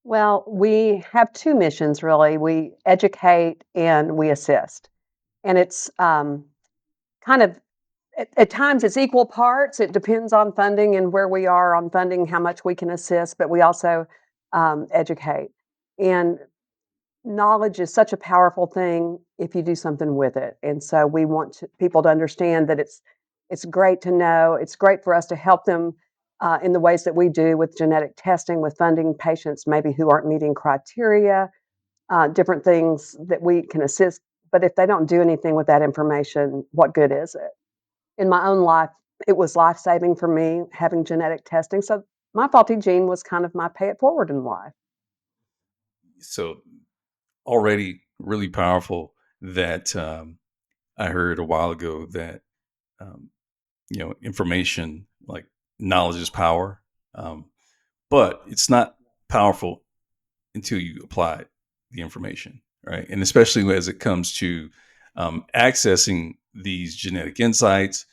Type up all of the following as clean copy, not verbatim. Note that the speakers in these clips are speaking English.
Well, we have 2 missions really. We educate and we assist. And it's, kind of at times it's equal parts. It depends on funding and where we are on funding, how much we can assist, but we also, educate. And knowledge is such a powerful thing if you do something with it. And so we want people to understand that it's great to know. It's great for us to help them in the ways that we do with genetic testing, with funding patients maybe who aren't meeting criteria, different things that we can assist. But if they don't do anything with that information, what good is it? In my own life, it was life saving for me having genetic testing. So my faulty gene was kind of my pay it forward in life. So already really powerful that I heard a while ago that um, information like knowledge is power, um, but it's not powerful until you apply the information, right? And especially as it comes to accessing these genetic insights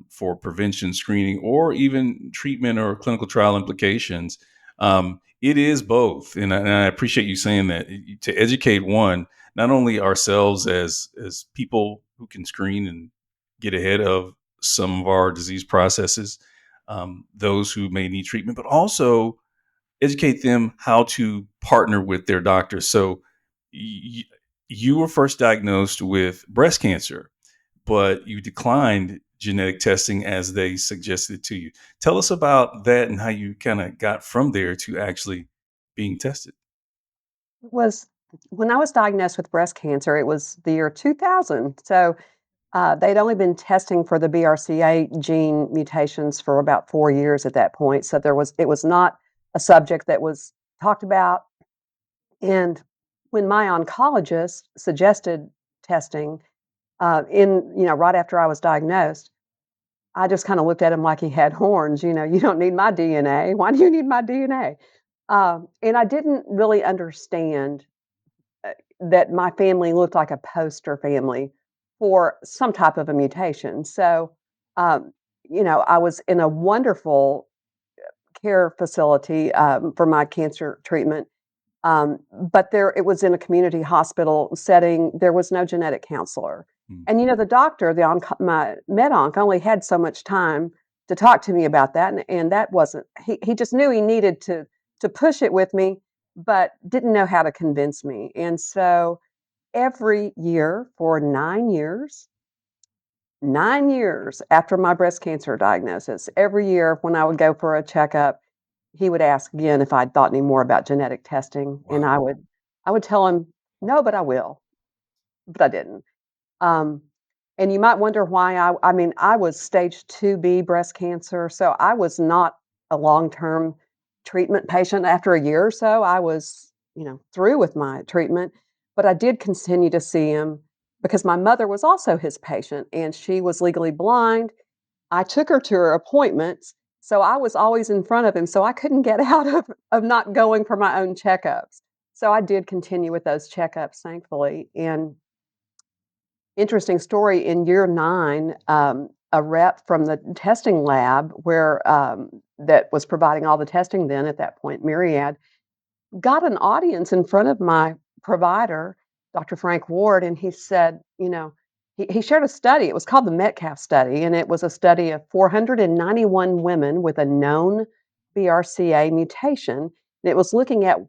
for prevention, screening, or even treatment or clinical trial implications. It is both, and I appreciate you saying that to educate one, not only ourselves as people who can screen and get ahead of some of our disease processes, those who may need treatment, but also educate them how to partner with their doctor. So y- you were first diagnosed with breast cancer, but you declined genetic testing as they suggested to you. Tell us about that and how you kind of got from there to actually being tested. Was when I was diagnosed with breast cancer, it was the year 2000. So they'd only been testing for the BRCA gene mutations for about 4 years at that point. So it was not a subject that was talked about. And when my oncologist suggested testing right after I was diagnosed, I just kind of looked at him like he had horns. You don't need my DNA. Why do you need my DNA? And I didn't really understand uh, that my family looked like a poster family for some type of a mutation. So, um, I was in a wonderful care facility for my cancer treatment, but it was in a community hospital setting. There was no genetic counselor, Mm. and the doctor, my med onc, only had so much time to talk to me about that, and that wasn't. He just knew he needed to push it with me, but didn't know how to convince me, and so every year for 9 years, 9 years after my breast cancer diagnosis, every year when I would go for a checkup, he would ask again if I'd thought any more about genetic testing, and Wow. I would tell him, "No, but I will," but I didn't. Um, and you might wonder why I mean, I was stage 2B breast cancer, so I was not a long-term treatment patient after a year or so. I was, through with my treatment, but I did continue to see him because my mother was also his patient, and she was legally blind. I took her to her appointments, so I was always in front of him, so I couldn't get out of not going for my own checkups. So I did continue with those checkups, thankfully, and interesting story, in year 9, a rep from the testing lab that was providing all the testing then at that point, Myriad, got an audience in front of my provider, Dr. Frank Ward, and he said, he shared a study. It was called the Metcalf study, and it was a study of 491 women with a known BRCA mutation. And it was looking at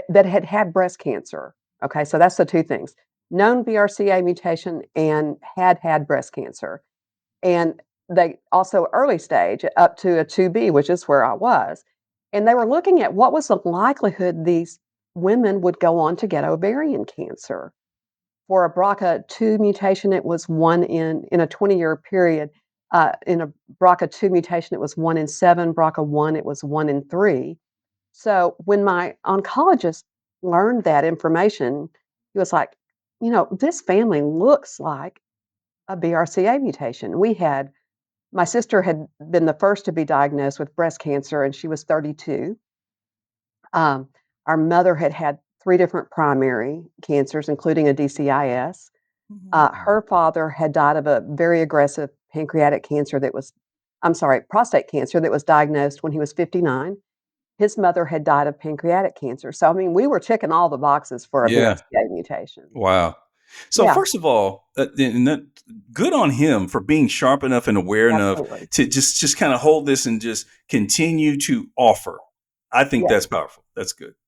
that had had breast cancer. Okay, so that's the two things: known BRCA mutation and had breast cancer. And they also early stage up to a 2B, which is where I was. And they were looking at what was the likelihood these women would go on to get ovarian cancer. For a BRCA2 mutation, it was one in a 20-year period. In a BRCA2 mutation, it was one in seven. BRCA1, it was one in three. So when my oncologist learned that information, he was like, this family looks like a BRCA mutation. My sister had been the first to be diagnosed with breast cancer, and she was 32. Um, our mother had had 3 different primary cancers, including a DCIS. Mhm. Her father had died of a very aggressive prostate cancer that was diagnosed when he was 59. his mother had died of pancreatic cancer. So, I mean, we were checking all the boxes for a Yeah. BRCA mutation. Wow. So Yeah, first of all, and that, good on him for being sharp enough and aware enough absolutely. to just kind of hold this and just continue to offer. I think Yes. that's powerful. That's good.